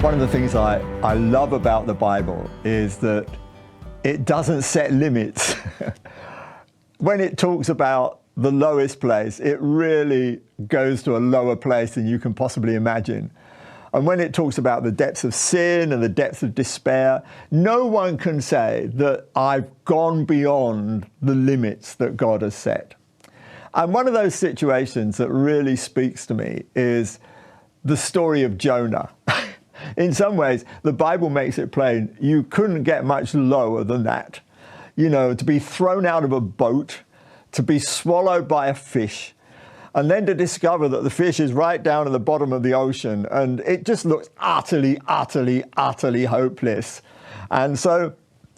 One of the things I love about the Bible is that it doesn't set limits. When it talks about the lowest place, it really goes to a lower place than you can possibly imagine. And when it talks about the depths of sin and the depths of despair, no one can say that I've gone beyond the limits that God has set. And one of those situations that really speaks to me is the story of Jonah. In some ways, the Bible makes it plain, you couldn't get much lower than that. You know, to be thrown out of a boat, to be swallowed by a fish, and then to discover that the fish is right down at the bottom of the ocean, and it just looks utterly, utterly, utterly hopeless. And so,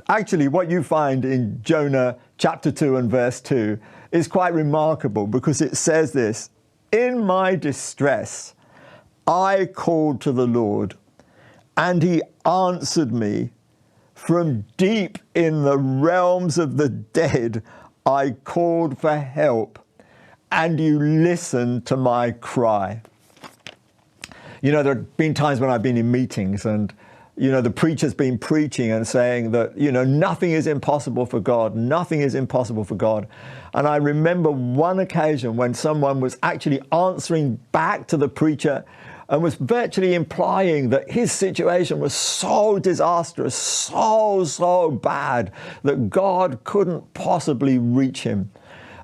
actually, what you find in Jonah chapter 2 and verse 2 is quite remarkable, because it says this: "In my distress, I called to the Lord, and he answered me. From deep in the realms of the dead, I called for help, and you listened to my cry." You know, there have been times when I've been in meetings and, you know, the preacher's been preaching and saying that, you know, nothing is impossible for God. Nothing is impossible for God. And I remember one occasion when someone was actually answering back to the preacher and was virtually implying that his situation was so disastrous, so bad, that God couldn't possibly reach him.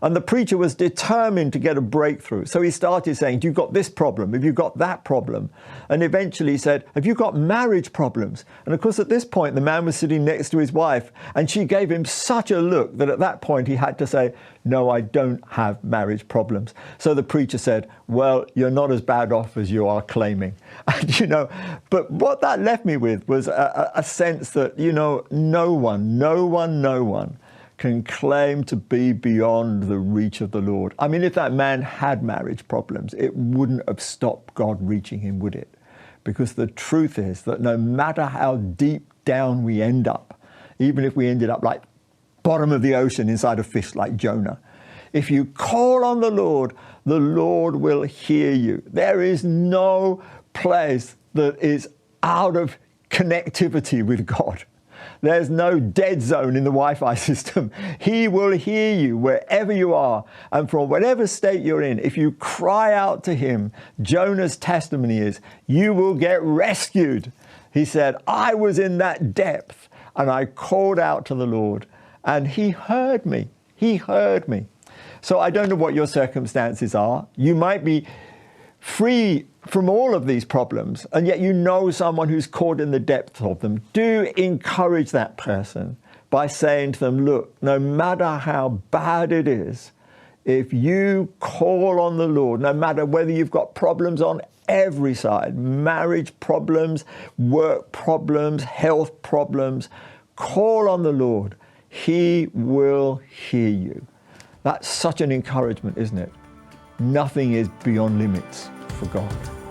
And the preacher was determined to get a breakthrough. So he started saying, "You've got this problem, have you got that problem?" And eventually he said, "Have you got marriage problems?" And of course, at this point, the man was sitting next to his wife, and she gave him such a look that at that point he had to say, "No, I don't have marriage problems." So the preacher said, "Well, you're not as bad off as you are claiming." And, you know, but what that left me with was a sense that, you know, no one can claim to be beyond the reach of the Lord. I mean, if that man had marriage problems, it wouldn't have stopped God reaching him, would it? Because the truth is that no matter how deep down we end up, even if we ended up like bottom of the ocean inside a fish like Jonah, if you call on the Lord will hear you. There is no place that is out of connectivity with God. There's no dead zone in the Wi-Fi system. He will hear you wherever you are. And from whatever state you're in, if you cry out to him, Jonah's testimony is, you will get rescued. He said, "I was in that depth and I called out to the Lord and he heard me. He heard me." So I don't know what your circumstances are. You might be free from all of these problems, and yet you know someone who's caught in the depths of them. Do encourage that person by saying to them, look, no matter how bad it is, if you call on the Lord, no matter whether you've got problems on every side, marriage problems, work problems, health problems, call on the Lord. He will hear you. That's such an encouragement, isn't it? Nothing is beyond limits for God.